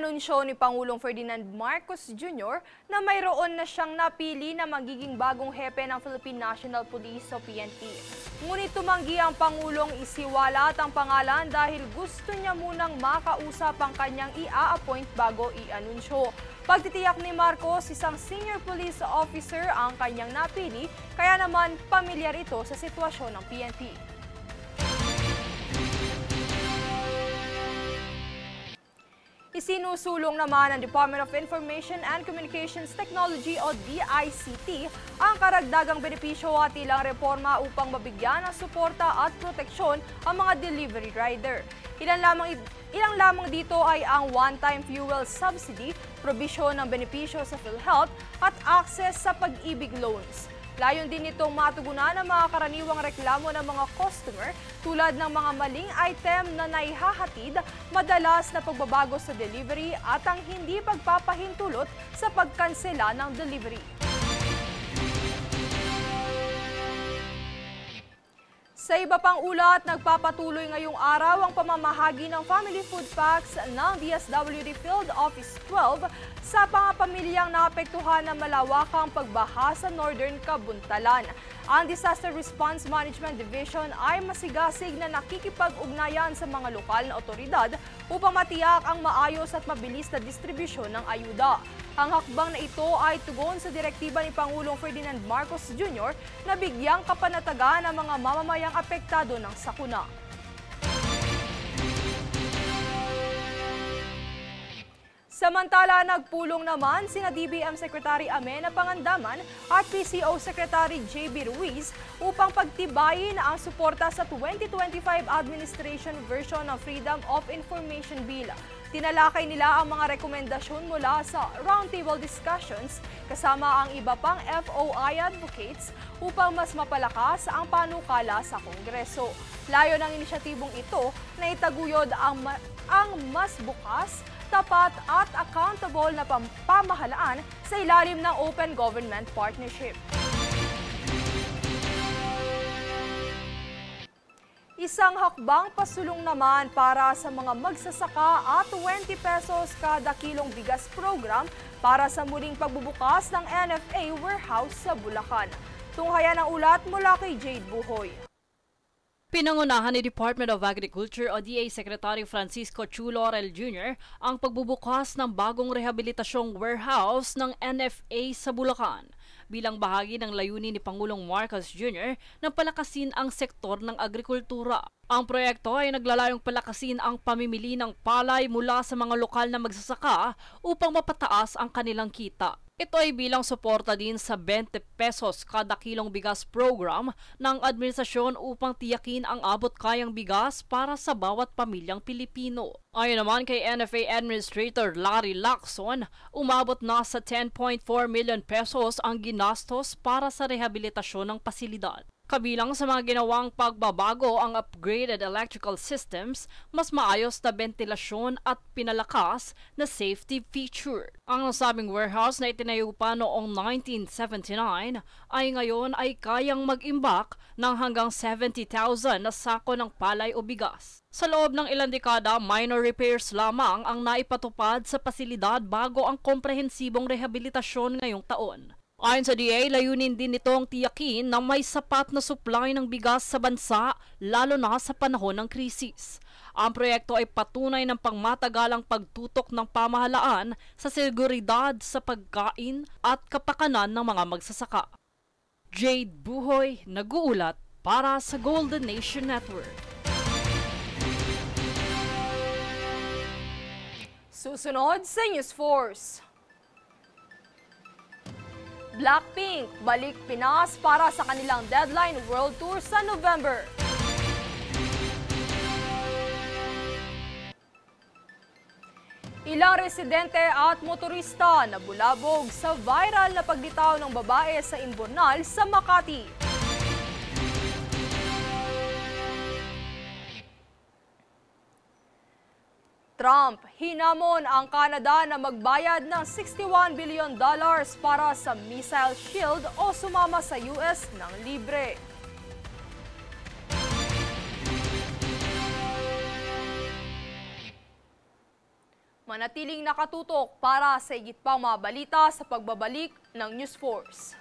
Inanunsyo ni Pangulong Ferdinand Marcos Jr. na mayroon na siyang napili na magiging bagong hepe ng Philippine National Police o PNP. Ngunit tumanggi ang Pangulong isiwalat ang pangalan dahil gusto niya munang makausap ang kanyang i-appoint bago i-anunsyo. Pagtitiyak ni Marcos, isang senior police officer ang kanyang napili, kaya naman pamilyar ito sa sitwasyon ng PNP. Isinusulong naman ng Department of Information and Communications Technology o DICT ang karagdagang benepisyo at ilang reforma upang mabigyan ng suporta at proteksyon ang mga delivery rider. Ilang lamang dito ay ang one-time fuel subsidy, probisyon ng benepisyo sa PhilHealth at access sa pag-ibig loans. Layon din itong matugunan ang mga karaniwang reklamo ng mga customer tulad ng mga maling item na naihahatid, madalas na pagbabago sa delivery at ang hindi pagpapahintulot sa pagkansela ng delivery. Sa iba pang ulat, nagpapatuloy ngayong araw ang pamamahagi ng family food packs ng DSWD Field Office 12 sa mga pamilyang naapektuhan ng malawakang pagbaha sa Northern Kabuntalan. Ang Disaster Response Management Division ay masigasig na nakikipag-ugnayan sa mga lokal na otoridad upang matiyak ang maayos at mabilis na distribusyon ng ayuda. Ang hakbang na ito ay tugon sa direktiba ni Pangulong Ferdinand Marcos Jr. na bigyang kapanatagan ang mga mamamayang apektado ng sakuna. Samantala, nagpulong naman sina DBM Secretary Amenna Pangandaman at PCO Secretary JB Ruiz upang pagtibayin ang suporta sa 2025 administration version ng Freedom of Information Bill. Tinalakay nila ang mga rekomendasyon mula sa roundtable discussions kasama ang iba pang FOI advocates upang mas mapalakas ang panukala sa Kongreso. Layo ng inisyatibong ito na itaguyod ang mas bukas, tapat at accountable na pamahalaan sa ilalim ng Open Government Partnership. Isang hakbang pasulong naman para sa mga magsasaka at 20 pesos kada kilong bigas program para sa muling pagbubukas ng NFA warehouse sa Bulacan. Tunghayan ang ulat mula kay Jade Buhoy. Pinangunahan ni Department of Agriculture o DA Secretary Francisco Chu Laurel Jr. ang pagbubukas ng bagong rehabilitasyong warehouse ng NFA sa Bulacan bilang bahagi ng layunin ni Pangulong Marcos Jr. na palakasin ang sektor ng agrikultura. Ang proyekto ay naglalayong palakasin ang pamimili ng palay mula sa mga lokal na magsasaka upang mapataas ang kanilang kita. Ito ay bilang suporta din sa 20 pesos kada kilong bigas program ng administrasyon upang tiyakin ang abot-kayang bigas para sa bawat pamilyang Pilipino. Ayon naman kay NFA Administrator Larry Lacson, umabot na sa 10.4 million pesos ang ginastos para sa rehabilitasyon ng pasilidad. Kabilang sa mga ginawang pagbabago ang upgraded electrical systems, mas maayos na ventilasyon at pinalakas na safety feature. Ang nasabing warehouse na itinayo pa noong 1979 ay ngayon ay kayang mag-imbak ng hanggang 70,000 na sako ng palay o bigas. Sa loob ng ilang dekada, minor repairs lamang ang naipatupad sa pasilidad bago ang komprehensibong rehabilitasyon ngayong taon. Ayon sa DA, layunin din nitong tiyakin na may sapat na supply ng bigas sa bansa lalo na sa panahon ng krisis. Ang proyekto ay patunay ng pangmatagalang pagtutok ng pamahalaan sa seguridad sa pagkain at kapakanan ng mga magsasaka. Jade Buhoy, nag-uulat para sa Golden Nation Network. Susunod sa News Force. Blackpink, balik Pinas para sa kanilang Deadline World Tour sa November. Ilang residente at motorista na bulabog sa viral na paglitaw ng babae sa imburnal sa Makati. Trump, hinamon ang Canada na magbayad ng $61 billion para sa missile shield o sumama sa US ng libre. Manatiling nakatutok para sa higit pang mga balita sa pagbabalik ng News Force.